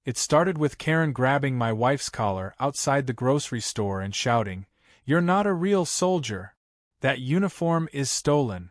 It started with Karen grabbing my wife's collar outside the grocery store and shouting, "You're not a real soldier. That uniform is stolen."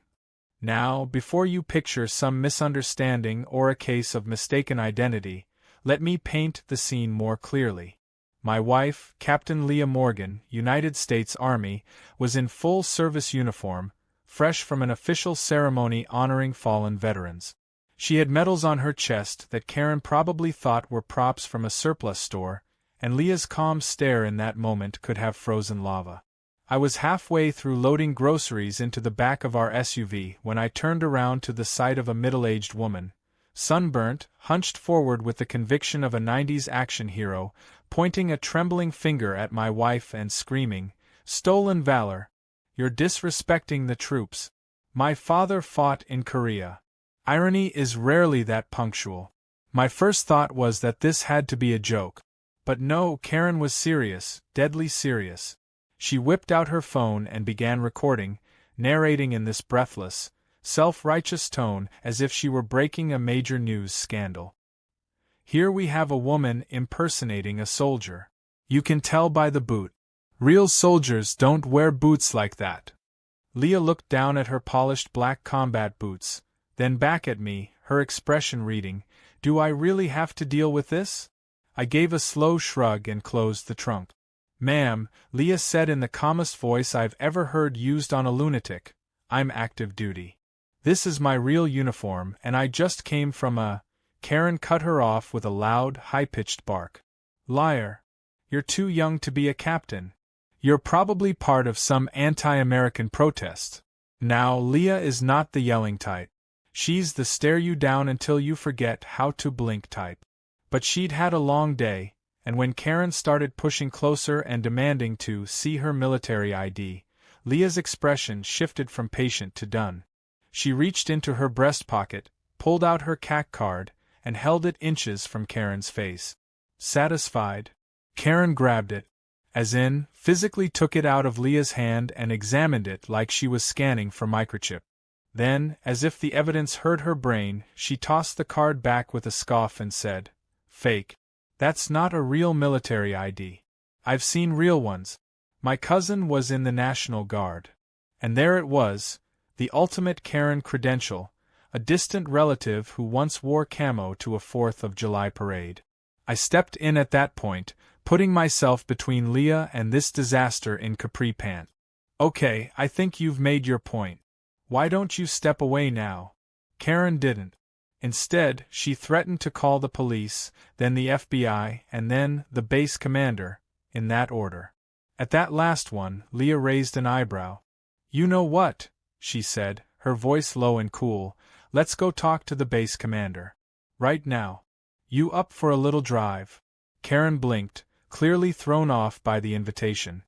Now, before you picture some misunderstanding or a case of mistaken identity, let me paint the scene more clearly. My wife, Captain Leah Morgan, United States Army, was in full service uniform, fresh from an official ceremony honoring fallen veterans. She had medals on her chest that Karen probably thought were props from a surplus store, and Leah's calm stare in that moment could have frozen lava. I was halfway through loading groceries into the back of our SUV when I turned around to the sight of a middle-aged woman, sunburnt, hunched forward with the conviction of a 90s action hero, pointing a trembling finger at my wife and screaming, "Stolen valor! You're disrespecting the troops. My father fought in Korea." Irony is rarely that punctual. My first thought was that this had to be a joke. But no, Karen was serious, deadly serious. She whipped out her phone and began recording, narrating in this breathless, self-righteous tone as if she were breaking a major news scandal. "Here we have a woman impersonating a soldier. You can tell by the boot. Real soldiers don't wear boots like that." Leah looked down at her polished black combat boots, then back at me, her expression reading, "Do I really have to deal with this?" I gave a slow shrug and closed the trunk. "Ma'am," Leah said in the calmest voice I've ever heard used on a lunatic, "I'm active duty. This is my real uniform and I just came from a—" Karen cut her off with a loud, high-pitched bark. "Liar. You're too young to be a captain. You're probably part of some anti-American protest." Now, Leah is not the yelling type. She's the stare-you-down-until-you-forget-how-to-blink type. But she'd had a long day, and when Karen started pushing closer and demanding to see her military ID, Leah's expression shifted from patient to done. She reached into her breast pocket, pulled out her CAC card, and held it inches from Karen's face. Satisfied, Karen grabbed it, as in, physically took it out of Leah's hand and examined it like she was scanning for microchip. Then, as if the evidence hurt her brain, she tossed the card back with a scoff and said, "Fake. That's not a real military ID. I've seen real ones. My cousin was in the National Guard." And there it was, the ultimate Karen credential, a distant relative who once wore camo to a 4th of July parade. I stepped in at that point, putting myself between Leah and this disaster in capri pants. "Okay, I think you've made your point. Why don't you step away now?" Karen didn't. Instead, she threatened to call the police, then the FBI, and then the base commander, in that order. At that last one, Leah raised an eyebrow. "You know what?" she said, her voice low and cool, "let's go talk to the base commander. Right now. You up for a little drive?" Karen blinked, clearly thrown off by the invitation.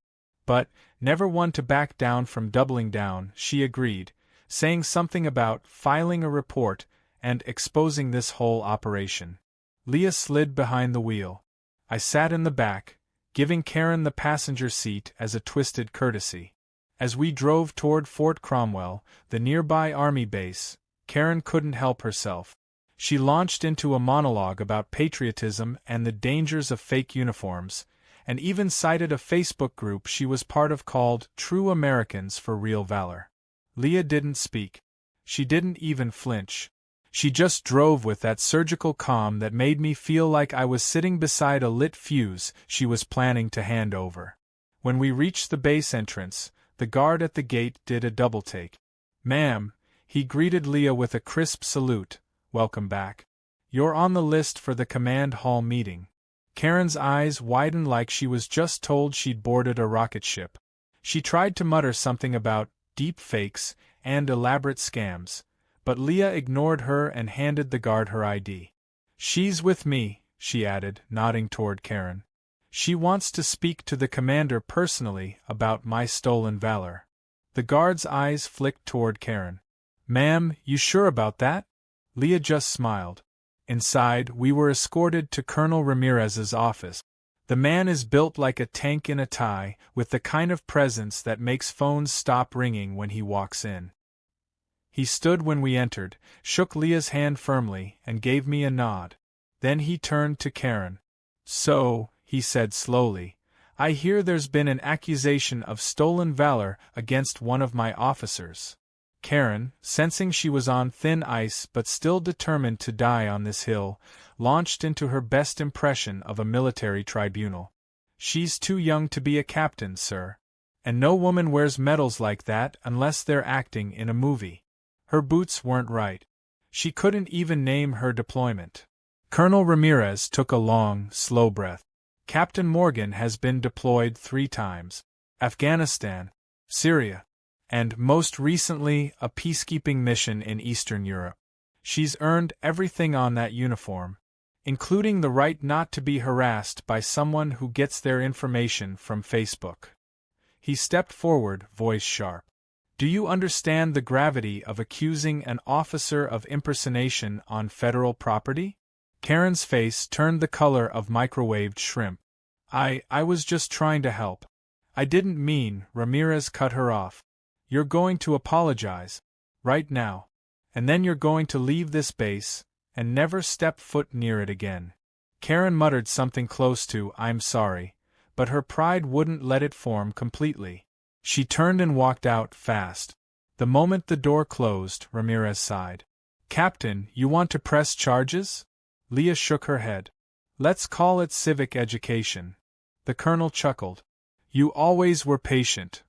But, never one to back down from doubling down, she agreed, saying something about filing a report and exposing this whole operation. Leah slid behind the wheel. I sat in the back, giving Karen the passenger seat as a twisted courtesy. As we drove toward Fort Cromwell, the nearby army base, Karen couldn't help herself. She launched into a monologue about patriotism and the dangers of fake uniforms, and even cited a Facebook group she was part of called True Americans for Real Valor. Leah didn't speak. She didn't even flinch. She just drove with that surgical calm that made me feel like I was sitting beside a lit fuse she was planning to hand over. When we reached the base entrance, the guard at the gate did a double-take. "Ma'am," he greeted Leah with a crisp salute, "welcome back. You're on the list for the command hall meeting." Karen's eyes widened like she was just told she'd boarded a rocket ship. She tried to mutter something about deep fakes and elaborate scams, but Leah ignored her and handed the guard her ID. "She's with me," she added, nodding toward Karen. "She wants to speak to the commander personally about my stolen valor." The guard's eyes flicked toward Karen. "Ma'am, you sure about that?" Leah just smiled. Inside, we were escorted to Colonel Ramirez's office. The man is built like a tank in a tie, with the kind of presence that makes phones stop ringing when he walks in. He stood when we entered, shook Leah's hand firmly, and gave me a nod. Then he turned to Karen. "So," he said slowly, "I hear there's been an accusation of stolen valor against one of my officers." Karen, sensing she was on thin ice but still determined to die on this hill, launched into her best impression of a military tribunal. "She's too young to be a captain, sir. And no woman wears medals like that unless they're acting in a movie. Her boots weren't right. She couldn't even name her deployment." Colonel Ramirez took a long, slow breath. "Captain Morgan has been deployed 3 times. Afghanistan, Syria, and, most recently, a peacekeeping mission in Eastern Europe. She's earned everything on that uniform, including the right not to be harassed by someone who gets their information from Facebook." He stepped forward, voice sharp. "Do you understand the gravity of accusing an officer of impersonation on federal property?" Karen's face turned the color of microwaved shrimp. I was just trying to help. I didn't mean," Ramirez cut her off. "You're going to apologize. Right now. And then you're going to leave this base, and never step foot near it again." Karen muttered something close to "I'm sorry," but her pride wouldn't let it form completely. She turned and walked out, fast. The moment the door closed, Ramirez sighed. "Captain, you want to press charges?" Leah shook her head. "Let's call it civic education." The colonel chuckled. "You always were patient."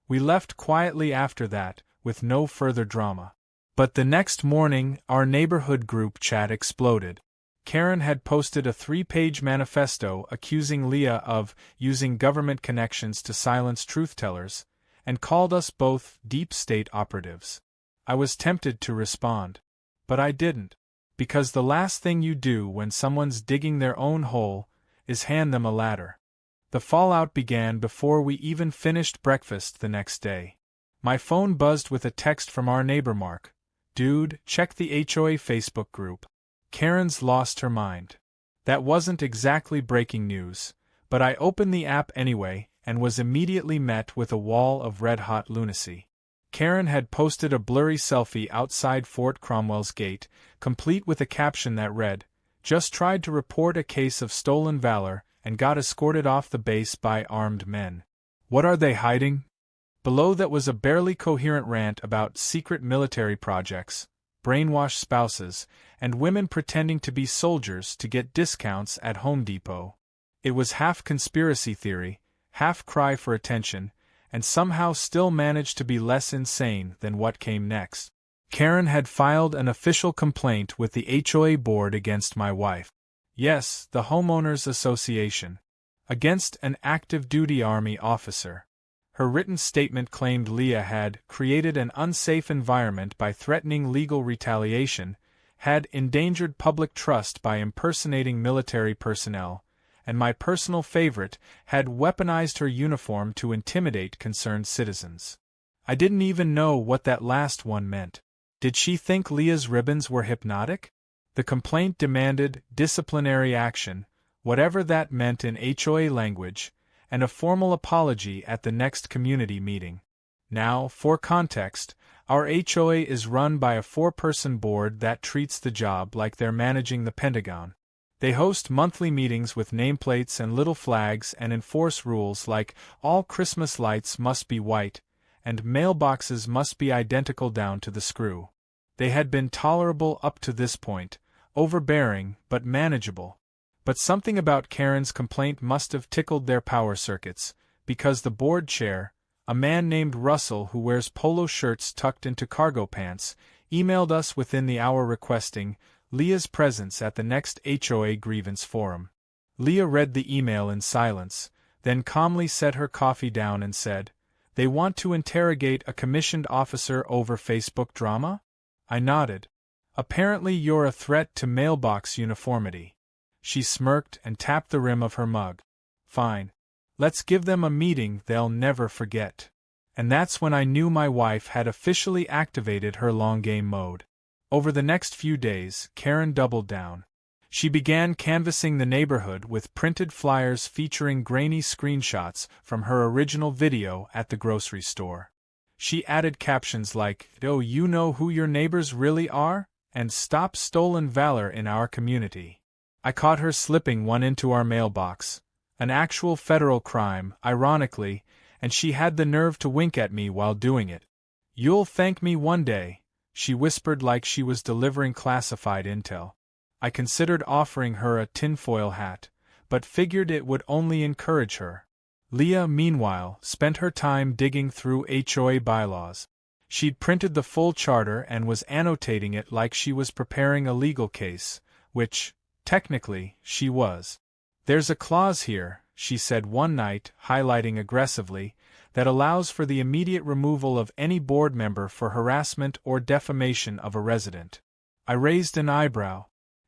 We left quietly after that, with no further drama. But the next morning, our neighborhood group chat exploded. Karen had posted a 3-page manifesto accusing Leah of using government connections to silence truth-tellers, and called us both deep state operatives. I was tempted to respond. But I didn't. Because the last thing you do when someone's digging their own hole is hand them a ladder. The fallout began before we even finished breakfast the next day. My phone buzzed with a text from our neighbor Mark. "Dude, check the HOA Facebook group. Karen's lost her mind." That wasn't exactly breaking news, but I opened the app anyway and was immediately met with a wall of red-hot lunacy. Karen had posted a blurry selfie outside Fort Cromwell's gate, complete with a caption that read, "Just tried to report a case of stolen valor and got escorted off the base by armed men. What are they hiding?" Below that was a barely coherent rant about secret military projects, brainwashed spouses, and women pretending to be soldiers to get discounts at Home Depot. It was half conspiracy theory, half cry for attention, and somehow still managed to be less insane than what came next. Karen had filed an official complaint with the HOA board against my wife. Yes, the Homeowners Association. Against an active-duty Army officer. Her written statement claimed Leah had created an unsafe environment by threatening legal retaliation, had endangered public trust by impersonating military personnel, and my personal favorite, had weaponized her uniform to intimidate concerned citizens. I didn't even know what that last one meant. Did she think Leah's ribbons were hypnotic? The complaint demanded disciplinary action, whatever that meant in HOA language, and a formal apology at the next community meeting. Now, for context, our HOA is run by a 4-person board that treats the job like they're managing the Pentagon. They host monthly meetings with nameplates and little flags and enforce rules like all Christmas lights must be white, and mailboxes must be identical down to the screw. They had been tolerable up to this point, overbearing but manageable. But something about Karen's complaint must have tickled their power circuits, because the board chair, a man named Russell who wears polo shirts tucked into cargo pants, emailed us within the hour requesting Leah's presence at the next HOA grievance forum. Leah read the email in silence, then calmly set her coffee down and said, "They want to interrogate a commissioned officer over Facebook drama?" I nodded. "Apparently you're a threat to mailbox uniformity." She smirked and tapped the rim of her mug. "Fine. Let's give them a meeting they'll never forget." And that's when I knew my wife had officially activated her long game mode. Over the next few days, Karen doubled down. She began canvassing the neighborhood with printed flyers featuring grainy screenshots from her original video at the grocery store. She added captions like, "Oh, you know who your neighbors really are? And stop stolen valor in our community." I caught her slipping one into our mailbox. An actual federal crime, ironically, and she had the nerve to wink at me while doing it. You'll thank me one day, she whispered like she was delivering classified intel. I considered offering her a tinfoil hat, but figured it would only encourage her. Leah, meanwhile, spent her time digging through HOA bylaws. She'd printed the full charter and was annotating it like she was preparing a legal case, which, technically, she was. There's a clause here, she said one night, highlighting aggressively, that allows for the immediate removal of any board member for harassment or defamation of a resident. I raised an eyebrow.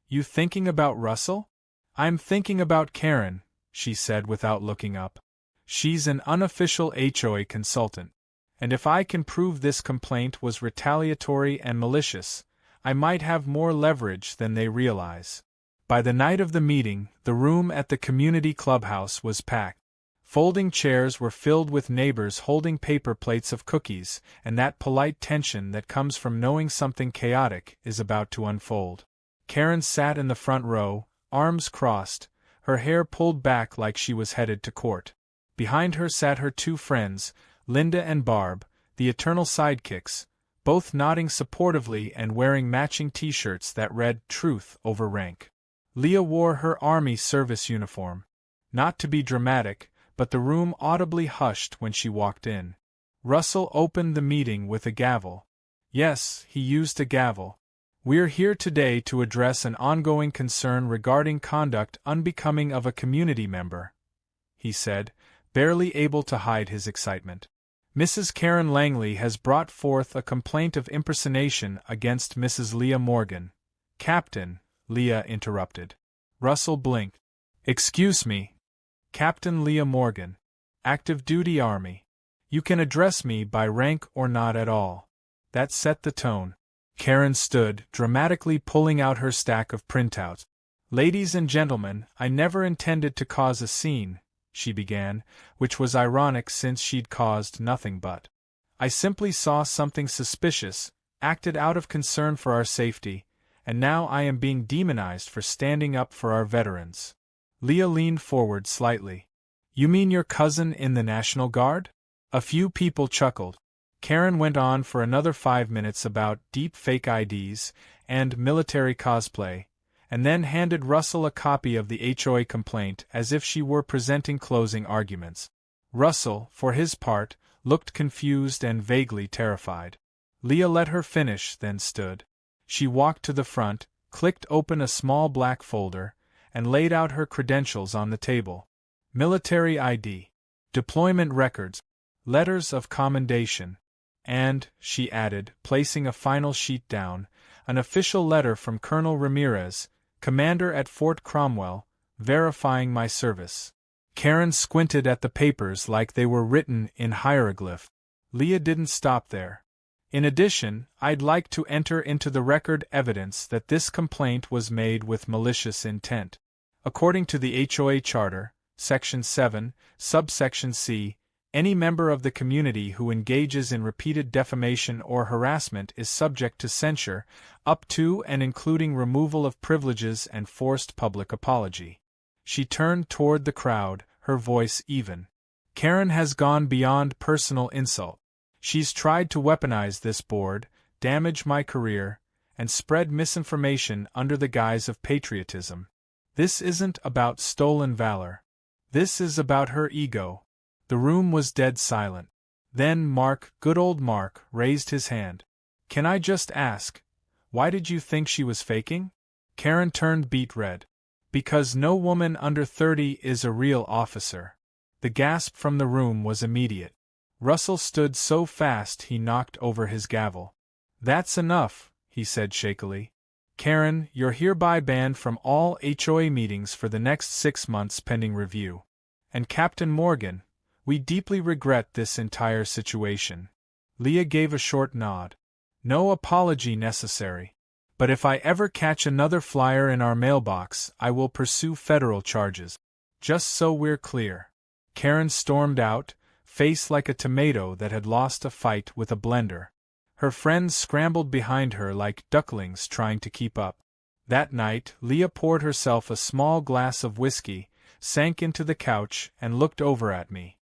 You thinking about Russell? I'm thinking about Karen, she said without looking up. She's an unofficial HOA consultant, and if I can prove this complaint was retaliatory and malicious, I might have more leverage than they realize. By the night of the meeting, the room at the community clubhouse was packed. Folding chairs were filled with neighbors holding paper plates of cookies, and that polite tension that comes from knowing something chaotic is about to unfold. Karen sat in the front row, arms crossed, her hair pulled back like she was headed to court. Behind her sat her two friends, Linda and Barb, the eternal sidekicks, both nodding supportively and wearing matching t-shirts that read "Truth over Rank." Leah wore her Army service uniform. Not to be dramatic, but the room audibly hushed when she walked in. Russell opened the meeting with a gavel. Yes, he used a gavel. We're here today to address an ongoing concern regarding conduct unbecoming of a community member, he said, barely able to hide his excitement. Mrs. Karen Langley has brought forth a complaint of impersonation against Mrs. Leah Morgan. Captain, Leah interrupted. Russell blinked. Excuse me. Captain Leah Morgan. Active duty Army. You can address me by rank or not at all. That set the tone. Karen stood, dramatically pulling out her stack of printouts. Ladies and gentlemen, I never intended to cause a scene, she began, which was ironic since she'd caused nothing but. I simply saw something suspicious, acted out of concern for our safety, and now I am being demonized for standing up for our veterans. Leah leaned forward slightly. You mean your cousin in the National Guard? A few people chuckled. Karen went on for another 5 minutes about deep fake IDs and military cosplay, and then handed Russell a copy of the HOA complaint as if she were presenting closing arguments. Russell, for his part, looked confused and vaguely terrified. Leah let her finish, then stood. She walked to the front, clicked open a small black folder, and laid out her credentials on the table. Military ID, deployment records, letters of commendation, and, she added, placing a final sheet down, an official letter from Colonel Ramirez, commander at Fort Cromwell, verifying my service. Karen squinted at the papers like they were written in hieroglyph. Leah didn't stop there. In addition, I'd like to enter into the record evidence that this complaint was made with malicious intent. According to the HOA Charter, Section 7, Subsection C, any member of the community who engages in repeated defamation or harassment is subject to censure, up to and including removal of privileges and forced public apology. She turned toward the crowd, her voice even. Karen has gone beyond personal insult. She's tried to weaponize this board, damage my career, and spread misinformation under the guise of patriotism. This isn't about stolen valor. This is about her ego. The room was dead silent. Then Mark, good old Mark, raised his hand. Can I just ask, why did you think she was faking? Karen turned beet red. Because no woman under 30 is a real officer. The gasp from the room was immediate. Russell stood so fast he knocked over his gavel. That's enough, he said shakily. Karen, you're hereby banned from all HOA meetings for the next 6 months pending review. And Captain Morgan, we deeply regret this entire situation. Leah gave a short nod. No apology necessary. But if I ever catch another flyer in our mailbox, I will pursue federal charges. Just so we're clear. Karen stormed out, face like a tomato that had lost a fight with a blender. Her friends scrambled behind her like ducklings trying to keep up. That night, Leah poured herself a small glass of whiskey, sank into the couch, and looked over at me.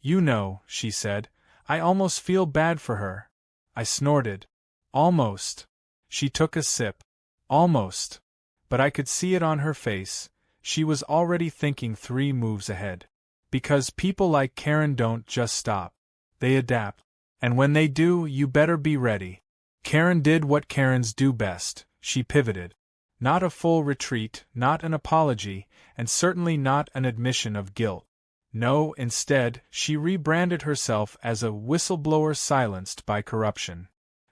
"You know," she said, "I almost feel bad for her." I snorted. "Almost." She took a sip. "Almost." But I could see it on her face. She was already thinking 3 moves ahead. Because people like Karen don't just stop. They adapt. And when they do, you better be ready. Karen did what Karens do best. She pivoted. Not a full retreat, not an apology, and certainly not an admission of guilt. No, instead, she rebranded herself as a whistleblower silenced by corruption.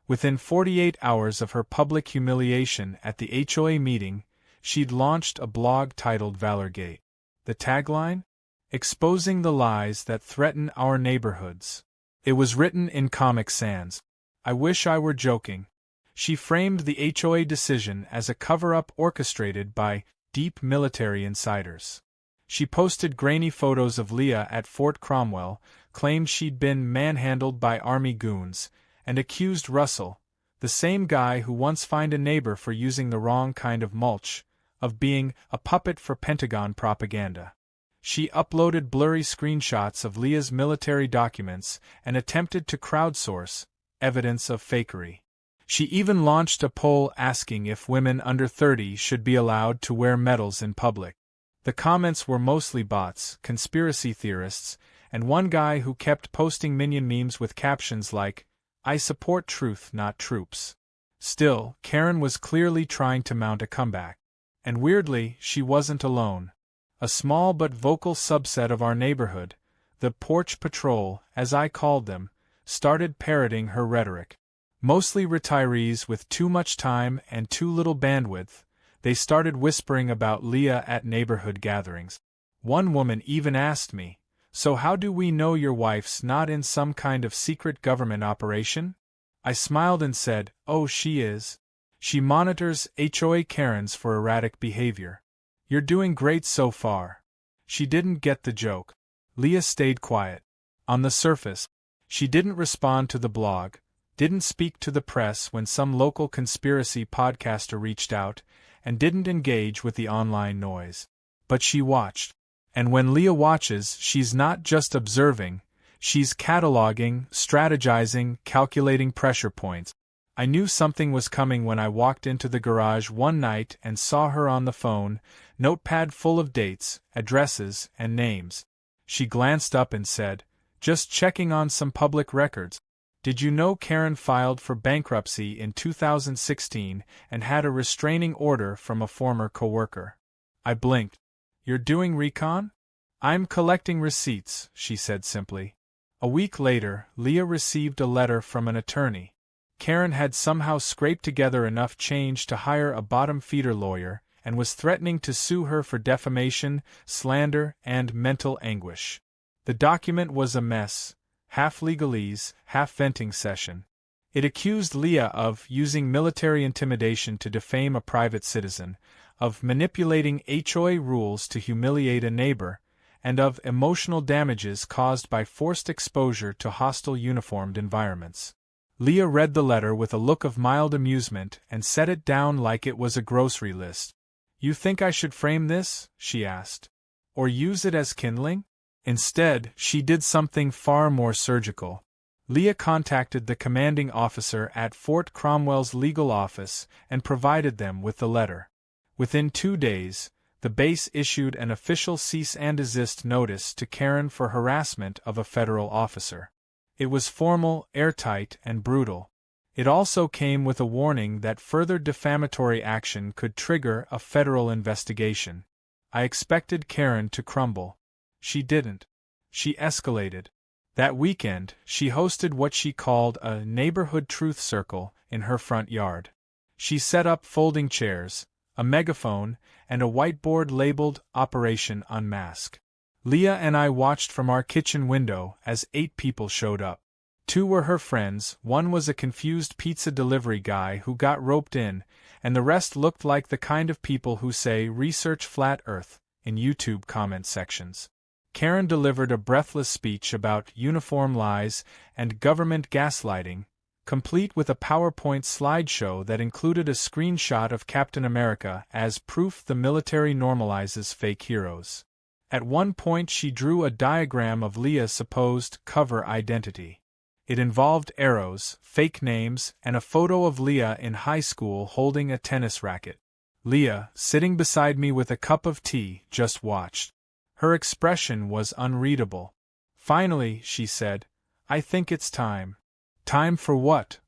Within 48 hours of her public humiliation at the HOA meeting, she'd launched a blog titled Valorgate. The tagline? Exposing the lies that threaten our neighborhoods. It was written in Comic Sans. I wish I were joking. She framed the HOA decision as a cover-up orchestrated by deep military insiders. She posted grainy photos of Leah at Fort Cromwell, claimed she'd been manhandled by army goons, and accused Russell, the same guy who once fined a neighbor for using the wrong kind of mulch, of being a puppet for Pentagon propaganda. She uploaded blurry screenshots of Leah's military documents and attempted to crowdsource evidence of fakery. She even launched a poll asking if women under 30 should be allowed to wear medals in public. The comments were mostly bots, conspiracy theorists, and one guy who kept posting minion memes with captions like, "I support truth, not troops." Still, Karen was clearly trying to mount a comeback. And weirdly, she wasn't alone. A small but vocal subset of our neighborhood, the Porch Patrol, as I called them, started parroting her rhetoric. Mostly retirees with too much time and too little bandwidth, they started whispering about Leah at neighborhood gatherings. One woman even asked me, "So how do we know your wife's not in some kind of secret government operation?" I smiled and said, "Oh, she is. She monitors HOA Karens for erratic behavior. You're doing great so far." She didn't get the joke. Leah stayed quiet. On the surface, she didn't respond to the blog, didn't speak to the press when some local conspiracy podcaster reached out, and didn't engage with the online noise. But she watched. And when Leah watches, she's not just observing, she's cataloging, strategizing, calculating pressure points. I knew something was coming when I walked into the garage one night and saw her on the phone, notepad full of dates, addresses, and names. She glanced up and said, "Just checking on some public records. Did you know Karen filed for bankruptcy in 2016 and had a restraining order from a former coworker?" I blinked. "You're doing recon?" "I'm collecting receipts," she said simply. A week later, Leah received a letter from an attorney. Karen had somehow scraped together enough change to hire a bottom-feeder lawyer and was threatening to sue her for defamation, slander, and mental anguish. The document was a mess, half legalese, half venting session. It accused Leah of using military intimidation to defame a private citizen, of manipulating HOA rules to humiliate a neighbor, and of emotional damages caused by forced exposure to hostile uniformed environments. Leah read the letter with a look of mild amusement and set it down like it was a grocery list. "You think I should frame this?" she asked. "Or use it as kindling?" Instead, she did something far more surgical. Leah contacted the commanding officer at Fort Cromwell's legal office and provided them with the letter. Within 2 days, the base issued an official cease and desist notice to Karen for harassment of a federal officer. It was formal, airtight, and brutal. It also came with a warning that further defamatory action could trigger a federal investigation. I expected Karen to crumble. She didn't. She escalated. That weekend, she hosted what she called a neighborhood truth circle in her front yard. She set up folding chairs, a megaphone, and a whiteboard labeled Operation Unmask. Leah and I watched from our kitchen window as 8 people showed up. 2 were her friends, one was a confused pizza delivery guy who got roped in, and the rest looked like the kind of people who say "research flat Earth" in YouTube comment sections. Karen delivered a breathless speech about uniform lies and government gaslighting, complete with a PowerPoint slideshow that included a screenshot of Captain America as proof the military normalizes fake heroes. At one point she drew a diagram of Leah's supposed cover identity. It involved arrows, fake names, and a photo of Leah in high school holding a tennis racket. Leah, sitting beside me with a cup of tea, just watched. Her expression was unreadable. Finally, she said, "I think it's time." "Time for what?"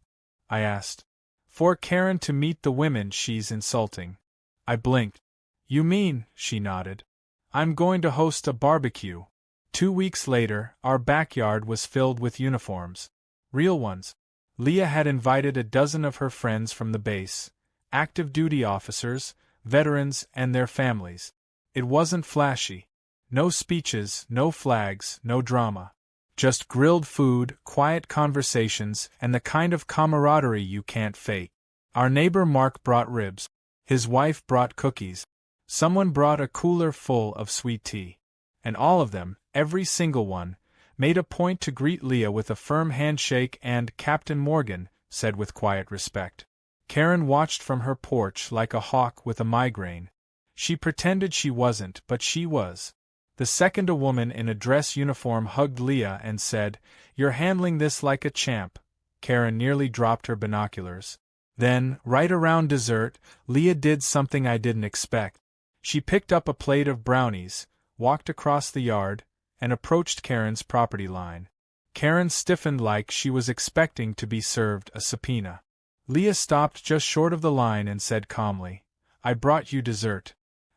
I asked. "For Karen to meet the women she's insulting." I blinked. "You mean," she nodded, "I'm going to host a barbecue." 2 weeks later, our backyard was filled with uniforms. Real ones. Leah had invited a dozen of her friends from the base, active duty officers, veterans, and their families. It wasn't flashy. No speeches, no flags, no drama. Just grilled food, quiet conversations, and the kind of camaraderie you can't fake. Our neighbor Mark brought ribs. His wife brought cookies. Someone brought a cooler full of sweet tea. And all of them, every single one, made a point to greet Leah with a firm handshake and "Captain Morgan," said with quiet respect. Karen watched from her porch like a hawk with a migraine. She pretended she wasn't, but she was. The second a woman in a dress uniform hugged Leah and said, "You're handling this like a champ," Karen nearly dropped her binoculars. Then, right around dessert, Leah did something I didn't expect. She picked up a plate of brownies, walked across the yard, and approached Karen's property line. Karen stiffened like she was expecting to be served a subpoena. Leah stopped just short of the line and said calmly, "I brought you dessert.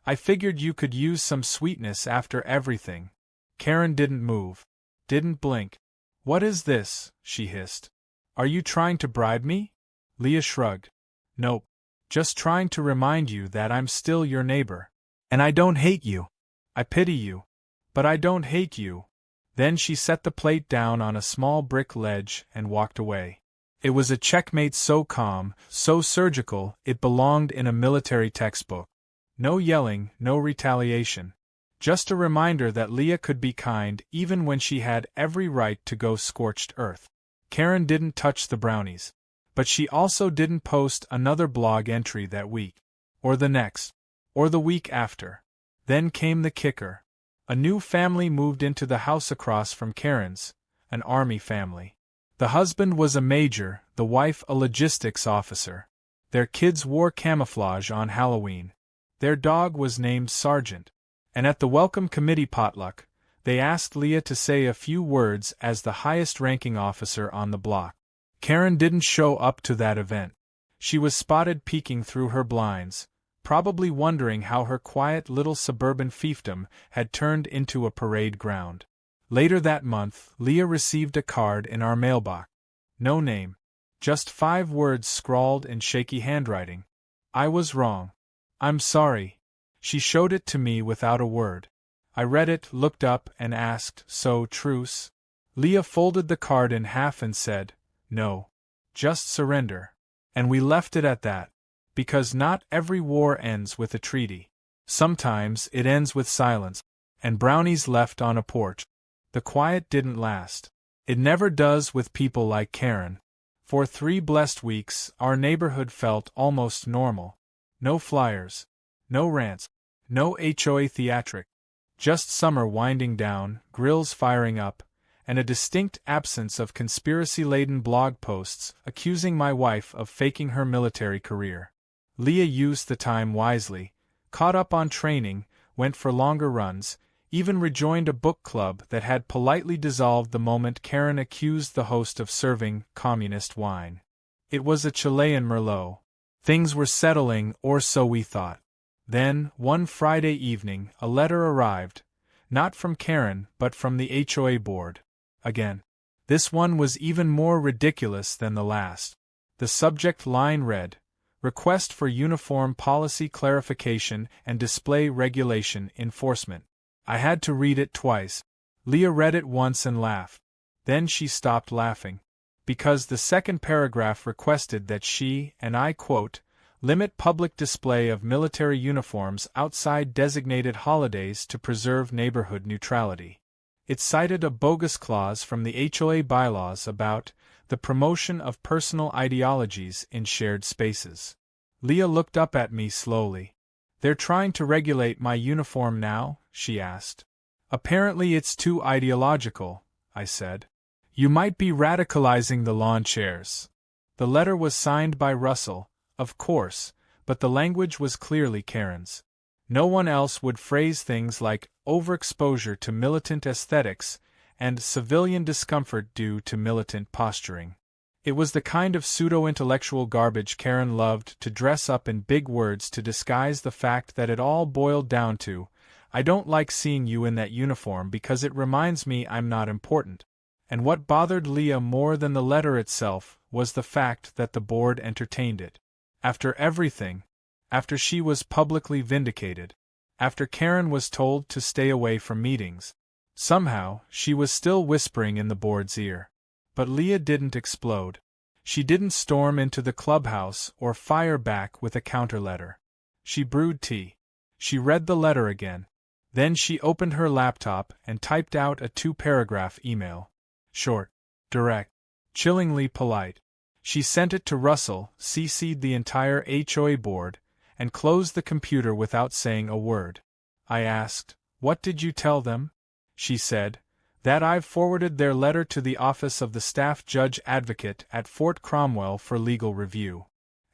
I figured you could use some sweetness after everything." Karen didn't move. Didn't blink. "What is this?" she hissed. "Are you trying to bribe me?" Leah shrugged. "Nope. Just trying to remind you that I'm still your neighbor. And I don't hate you. I pity you. But I don't hate you." Then she set the plate down on a small brick ledge and walked away. It was a checkmate so calm, so surgical, it belonged in a military textbook. No yelling, no retaliation. Just a reminder that Leah could be kind even when she had every right to go scorched earth. Karen didn't touch the brownies. But she also didn't post another blog entry that week. Or the next. Or the week after. Then came the kicker. A new family moved into the house across from Karen's, an Army family. The husband was a major, the wife a logistics officer. Their kids wore camouflage on Halloween. Their dog was named Sergeant. And at the welcome committee potluck, they asked Leah to say a few words as the highest-ranking officer on the block. Karen didn't show up to that event. She was spotted peeking through her blinds, probably wondering how her quiet little suburban fiefdom had turned into a parade ground. Later that month, Leah received a card in our mailbox. No name. Just 5 words scrawled in shaky handwriting. "I was wrong. I'm sorry." She showed it to me without a word. I read it, looked up, and asked, "So, truce?" Leah folded the card in half and said, "No. Just surrender." And we left it at that. Because not every war ends with a treaty. Sometimes it ends with silence, and brownies left on a porch. The quiet didn't last. It never does with people like Karen. For 3 blessed weeks, our neighborhood felt almost normal. No flyers. No rants. No HOA theatric. Just summer winding down, grills firing up, and a distinct absence of conspiracy-laden blog posts accusing my wife of faking her military career. Leah used the time wisely, caught up on training, went for longer runs, even rejoined a book club that had politely dissolved the moment Karen accused the host of serving communist wine. It was a Chilean Merlot. Things were settling, or so we thought. Then, one Friday evening, a letter arrived, not from Karen but from the HOA board. Again. This one was even more ridiculous than the last. The subject line read, "Request for Uniform Policy Clarification and Display Regulation Enforcement." I had to read it twice. Leah read it once and laughed. Then she stopped laughing. Because the second paragraph requested that she, and I quote, "limit public display of military uniforms outside designated holidays to preserve neighborhood neutrality." It cited a bogus clause from the HOA bylaws about the promotion of personal ideologies in shared spaces. Leah looked up at me slowly. They're trying to regulate my uniform now? She asked. Apparently it's too ideological, I said. You might be radicalizing the lawn chairs. The letter was signed by Russell, of course, but the language was clearly Karen's. No one else would phrase things like overexposure to militant aesthetics and civilian discomfort due to militant posturing. It was the kind of pseudo-intellectual garbage Karen loved to dress up in big words to disguise the fact that it all boiled down to, I don't like seeing you in that uniform because it reminds me I'm not important. And what bothered Leah more than the letter itself was the fact that the board entertained it. After everything, after she was publicly vindicated, after Karen was told to stay away from meetings, somehow she was still whispering in the board's ear. But Leah didn't explode. She didn't storm into the clubhouse or fire back with a counter-letter. She brewed tea. She read the letter again. Then she opened her laptop and typed out a 2-paragraph email. Short, direct, chillingly polite. She sent it to Russell, CC'd the entire HOA board, and closed the computer without saying a word. I asked, "What did you tell them?" She said, "That I've forwarded their letter to the office of the staff judge advocate at Fort Cromwell for legal review.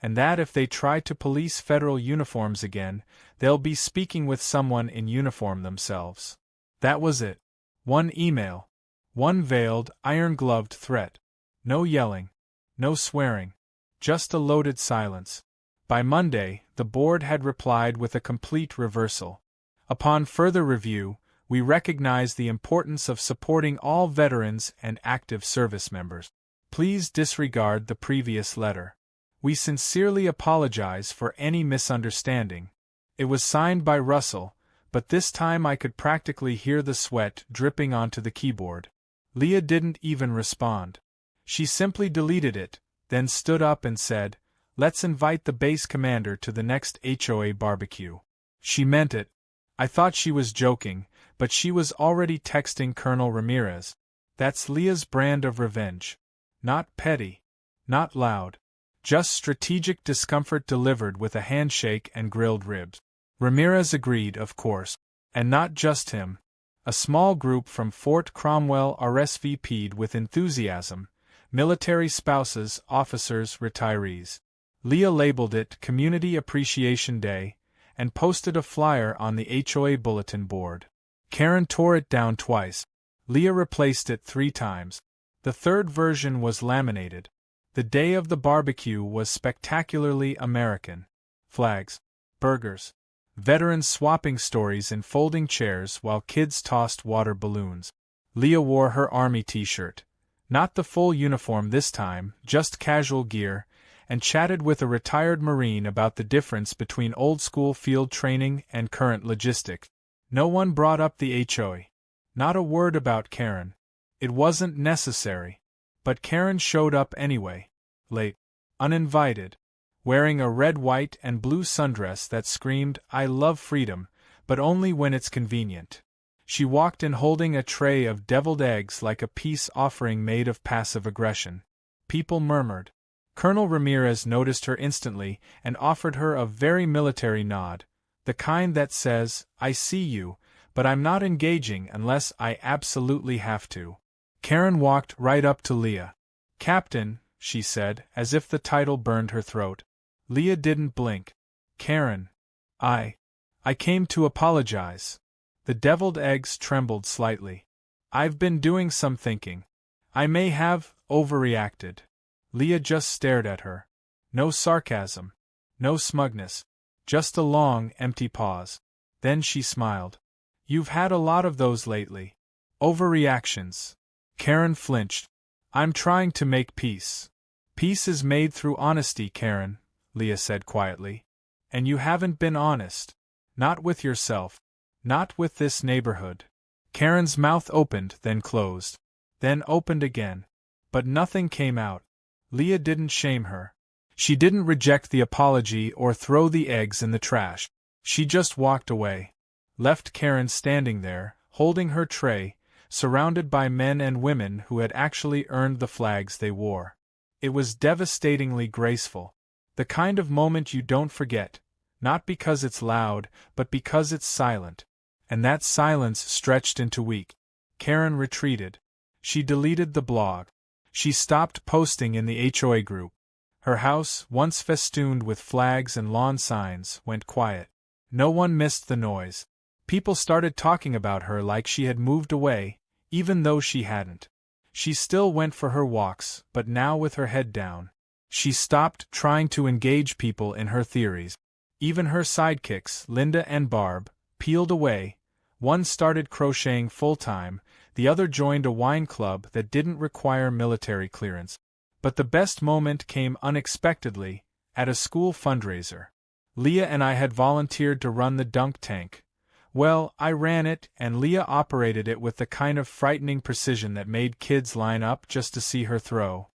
And that if they try to police federal uniforms again, they'll be speaking with someone in uniform themselves." That was it. One email. One veiled, iron-gloved threat. No yelling. No swearing. Just a loaded silence. By Monday, the board had replied with a complete reversal. Upon further review, we recognize the importance of supporting all veterans and active service members. Please disregard the previous letter. We sincerely apologize for any misunderstanding. It was signed by Russell, but this time I could practically hear the sweat dripping onto the keyboard. Leah didn't even respond. She simply deleted it, then stood up and said, "Let's invite the base commander to the next HOA barbecue." She meant it. I thought she was joking, but she was already texting Colonel Ramirez. That's Leah's brand of revenge. Not petty. Not loud. Just strategic discomfort delivered with a handshake and grilled ribs. Ramirez agreed, of course. And not just him. A small group from Fort Cromwell RSVP'd with enthusiasm. Military spouses, officers, retirees. Leah labeled it Community Appreciation Day, and posted a flyer on the HOA bulletin board. Karen tore it down twice. Leah replaced it 3 times. The third version was laminated. The day of the barbecue was spectacularly American. Flags, burgers, veterans swapping stories in folding chairs while kids tossed water balloons. Leah wore her army t-shirt. Not the full uniform this time, just casual gear, and chatted with a retired Marine about the difference between old-school field training and current logistics. No one brought up the HOA. Not a word about Karen. It wasn't necessary. But Karen showed up anyway. Late. Uninvited. Wearing a red, white, and blue sundress that screamed, "I love freedom," but only when it's convenient. She walked in holding a tray of deviled eggs like a peace offering made of passive aggression. People murmured. Colonel Ramirez noticed her instantly and offered her a very military nod, the kind that says, "I see you, but I'm not engaging unless I absolutely have to." Karen walked right up to Leah. "Captain," she said, as if the title burned her throat. Leah didn't blink. "Karen. I came to apologize." The deviled eggs trembled slightly. "I've been doing some thinking. I may have overreacted." Leah just stared at her. No sarcasm. No smugness. Just a long, empty pause. Then she smiled. "You've had a lot of those lately. Overreactions." Karen flinched. "I'm trying to make peace." "Peace is made through honesty, Karen," Leah said quietly. "And you haven't been honest. Not with yourself. Not with this neighborhood." Karen's mouth opened, then closed. Then opened again. But nothing came out. Leah didn't shame her. She didn't reject the apology or throw the eggs in the trash. She just walked away. Left Karen standing there, holding her tray, surrounded by men and women who had actually earned the flags they wore. It was devastatingly graceful. The kind of moment you don't forget, not because it's loud, but because it's silent. And that silence stretched into weeks. Karen retreated. She deleted the blog. She stopped posting in the HOA group. Her house, once festooned with flags and lawn signs, went quiet. No one missed the noise. People started talking about her like she had moved away, even though she hadn't. She still went for her walks, but now with her head down. She stopped trying to engage people in her theories. Even her sidekicks, Linda and Barb, peeled away. One started crocheting full-time, the other joined a wine club that didn't require military clearance. But the best moment came unexpectedly, at a school fundraiser. Leah and I had volunteered to run the dunk tank. Well, I ran it, and Leah operated it with the kind of frightening precision that made kids line up just to see her throw.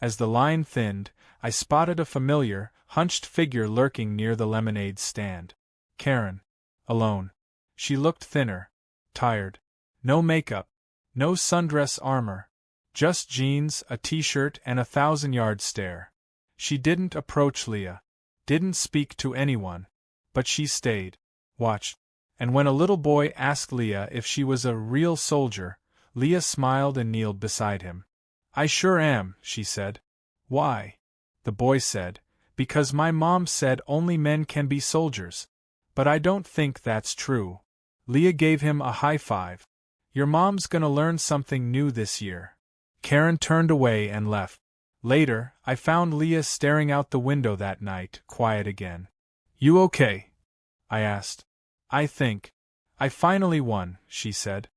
As the line thinned, I spotted a familiar, hunched figure lurking near the lemonade stand. Karen. Alone. She looked thinner. Tired. No makeup. No sundress armor. Just jeans, a t-shirt, and a 1,000-yard stare. She didn't approach Leah. Didn't speak to anyone. But she stayed. Watched. And when a little boy asked Leah if she was a real soldier, Leah smiled and kneeled beside him. I sure am, she said. Why? The boy said, because my mom said only men can be soldiers. But I don't think that's true. Leah gave him a high five. Your mom's gonna learn something new this year. Karen turned away and left. Later, I found Leah staring out the window that night, quiet again. You okay? I asked. I think. I finally won, she said.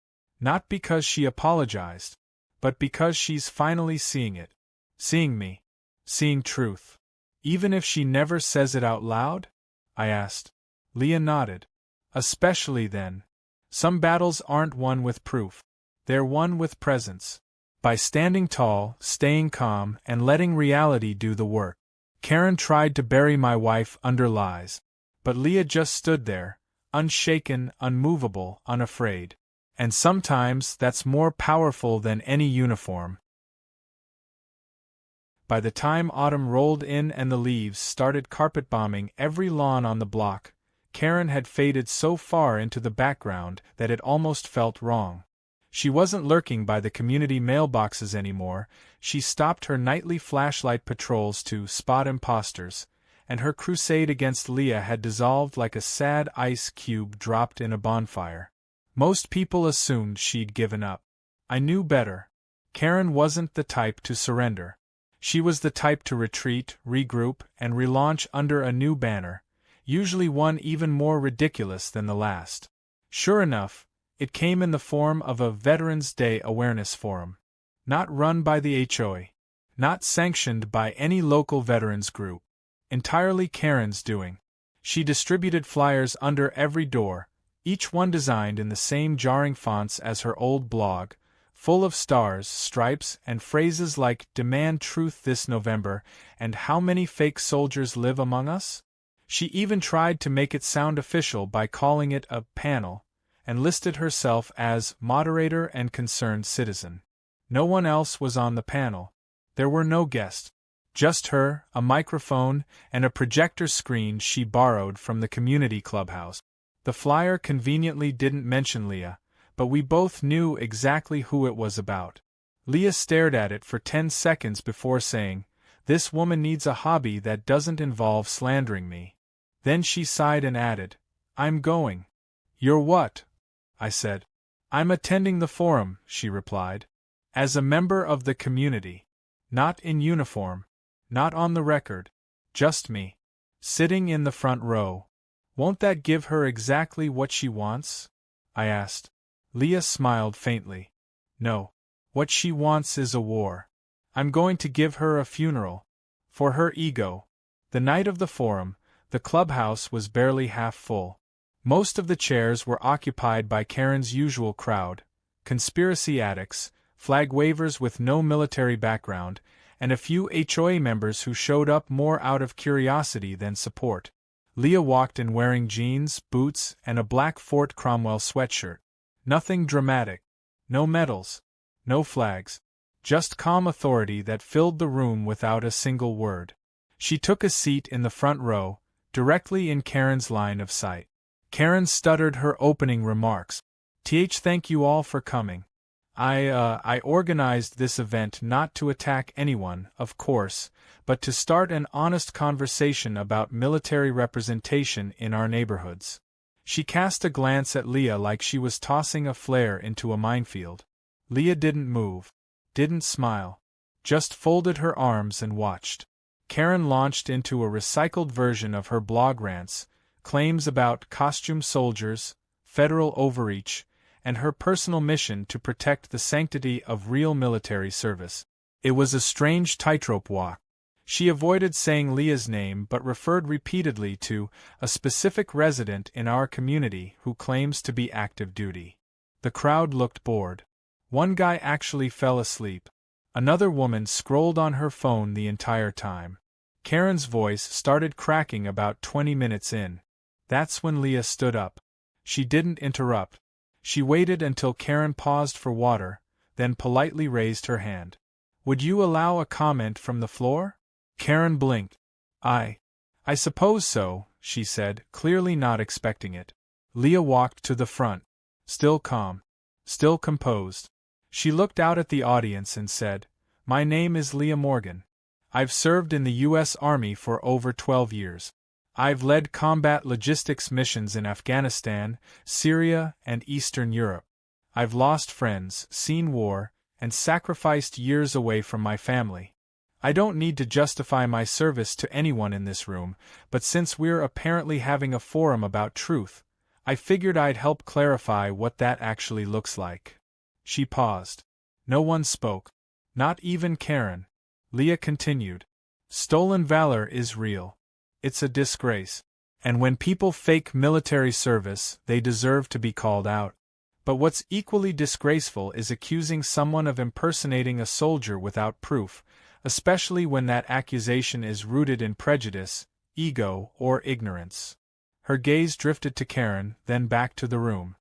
Not because she apologized, but because she's finally seeing it. Seeing me. Seeing truth. Even if she never says it out loud? I asked. Leah nodded. Especially then. Some battles aren't won with proof. They're won with presence. By standing tall, staying calm, and letting reality do the work. Karen tried to bury my wife under lies. But Leah just stood there, unshaken, unmovable, unafraid. And sometimes that's more powerful than any uniform. By the time autumn rolled in and the leaves started carpet-bombing every lawn on the block, Karen had faded so far into the background that it almost felt wrong. She wasn't lurking by the community mailboxes anymore. She stopped her nightly flashlight patrols to spot imposters, and her crusade against Leah had dissolved like a sad ice cube dropped in a bonfire. Most people assumed she'd given up. I knew better. Karen wasn't the type to surrender. She was the type to retreat, regroup, and relaunch under a new banner, usually one even more ridiculous than the last. Sure enough, it came in the form of a Veterans Day Awareness Forum. Not run by the HOA. Not sanctioned by any local veterans group. Entirely Karen's doing. She distributed flyers under every door, each one designed in the same jarring fonts as her old blog, full of stars, stripes, and phrases like "Demand truth this November" and "How many fake soldiers live among us?" She even tried to make it sound official by calling it a panel, and listed herself as moderator and concerned citizen. No one else was on the panel. There were no guests. Just her, a microphone, and a projector screen she borrowed from the community clubhouse. The flyer conveniently didn't mention Leah, but we both knew exactly who it was about. Leah stared at it for 10 seconds before saying, "This woman needs a hobby that doesn't involve slandering me." Then she sighed and added, "I'm going." "You're what?" I said. "I'm attending the forum," she replied. "As a member of the community. Not in uniform. Not on the record. Just me. Sitting in the front row." "Won't that give her exactly what she wants?" I asked. Leah smiled faintly. "No. What she wants is a war. I'm going to give her a funeral. For her ego." The night of the forum, the clubhouse was barely half full. Most of the chairs were occupied by Karen's usual crowd, conspiracy addicts, flag wavers with no military background, and a few HOA members who showed up more out of curiosity than support. Leah walked in wearing jeans, boots, and a black Fort Cromwell sweatshirt. Nothing dramatic. No medals. No flags. Just calm authority that filled the room without a single word. She took a seat in the front row, directly in Karen's line of sight. Karen stuttered her opening remarks. Thank you all for coming. I organized this event not to attack anyone, of course, but to start an honest conversation about military representation in our neighborhoods. She cast a glance at Leah like she was tossing a flare into a minefield. Leah didn't move, didn't smile, just folded her arms and watched. Karen launched into a recycled version of her blog rants, claims about costume soldiers, federal overreach, and her personal mission to protect the sanctity of real military service. It was a strange tightrope walk. She avoided saying Leah's name but referred repeatedly to a specific resident in our community who claims to be active duty. The crowd looked bored. One guy actually fell asleep. Another woman scrolled on her phone the entire time. Karen's voice started cracking about 20 minutes in. That's when Leah stood up. She didn't interrupt. She waited until Karen paused for water, then politely raised her hand. Would you allow a comment from the floor? Karen blinked. I suppose so, she said, clearly not expecting it. Leah walked to the front. Still calm. Still composed. She looked out at the audience and said, My name is Leah Morgan. I've served in the U.S. Army for over 12 years. I've led combat logistics missions in Afghanistan, Syria, and Eastern Europe. I've lost friends, seen war, and sacrificed years away from my family. I don't need to justify my service to anyone in this room, but since we're apparently having a forum about truth, I figured I'd help clarify what that actually looks like. She paused. No one spoke. Not even Karen. Leah continued. Stolen valor is real. It's a disgrace. And when people fake military service, they deserve to be called out. But what's equally disgraceful is accusing someone of impersonating a soldier without proof, especially when that accusation is rooted in prejudice, ego, or ignorance. Her gaze drifted to Karen, then back to the room.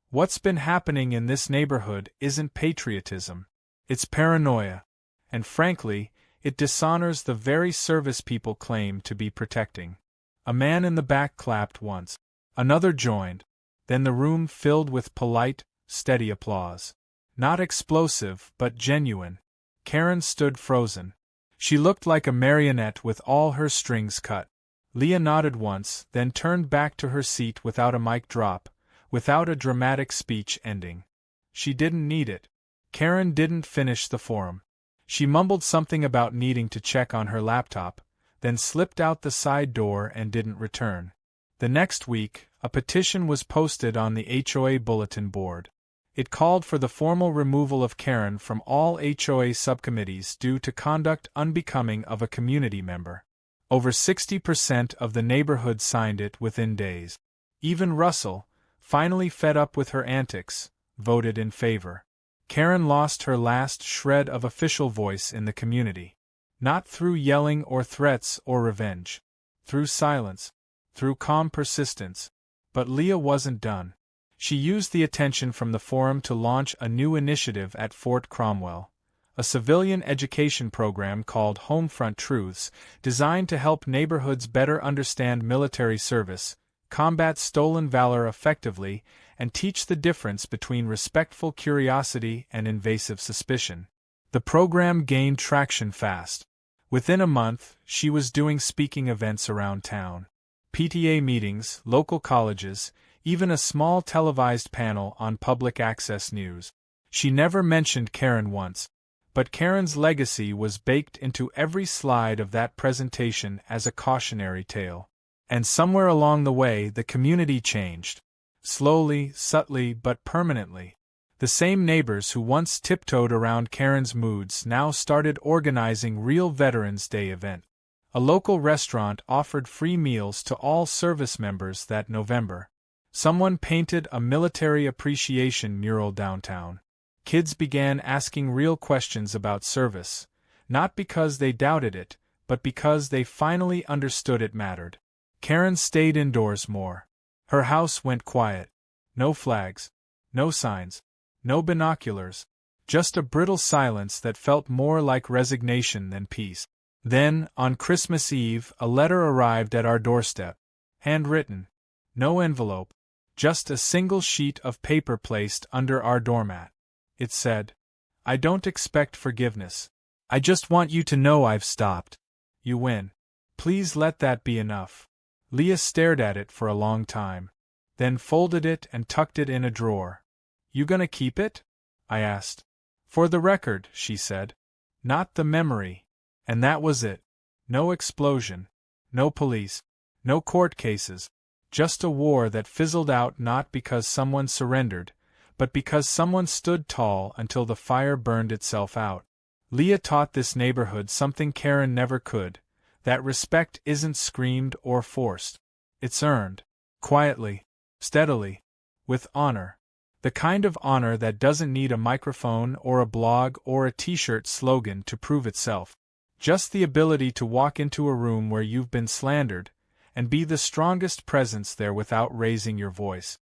What's been happening in this neighborhood isn't patriotism. It's paranoia. And frankly, it dishonors the very service people claim to be protecting. A man in the back clapped once. Another joined. Then the room filled with polite, steady applause. Not explosive, but genuine. Karen stood frozen. She looked like a marionette with all her strings cut. Leah nodded once, then turned back to her seat without a mic drop, without a dramatic speech ending. She didn't need it. Karen didn't finish the forum. She mumbled something about needing to check on her laptop, then slipped out the side door and didn't return. The next week, a petition was posted on the HOA bulletin board. It called for the formal removal of Karen from all HOA subcommittees due to conduct unbecoming of a community member. Over 60% of the neighborhood signed it within days. Even Russell, finally fed up with her antics, voted in favor. Karen lost her last shred of official voice in the community. Not through yelling or threats or revenge. Through silence. Through calm persistence. But Leah wasn't done. She used the attention from the forum to launch a new initiative at Fort Cromwell, a civilian education program called Homefront Truths, designed to help neighborhoods better understand military service, combat stolen valor effectively, and teach the difference between respectful curiosity and invasive suspicion. The program gained traction fast. Within a month, she was doing speaking events around town. PTA meetings, local colleges, even a small televised panel on public access news. She never mentioned Karen once, but Karen's legacy was baked into every slide of that presentation as a cautionary tale. And somewhere along the way, the community changed. Slowly, subtly, but permanently. The same neighbors who once tiptoed around Karen's moods now started organizing real Veterans Day event. A local restaurant offered free meals to all service members that November. Someone painted a military appreciation mural downtown. Kids began asking real questions about service, not because they doubted it, but because they finally understood it mattered. Karen stayed indoors more. Her house went quiet. No flags. No signs. No binoculars. Just a brittle silence that felt more like resignation than peace. Then, on Christmas Eve, a letter arrived at our doorstep. Handwritten. No envelope. Just a single sheet of paper placed under our doormat. It said, "I don't expect forgiveness. I just want you to know I've stopped. You win. Please let that be enough." Leah stared at it for a long time, then folded it and tucked it in a drawer. "You gonna keep it?" I asked. "For the record," she said. "Not the memory." And that was it. No explosion. No police. No court cases. Just a war that fizzled out not because someone surrendered, but because someone stood tall until the fire burned itself out. Leah taught this neighborhood something Karen never could, that respect isn't screamed or forced. It's earned. Quietly. Steadily. With honor. The kind of honor that doesn't need a microphone or a blog or a t-shirt slogan to prove itself. Just the ability to walk into a room where you've been slandered, and be the strongest presence there without raising your voice.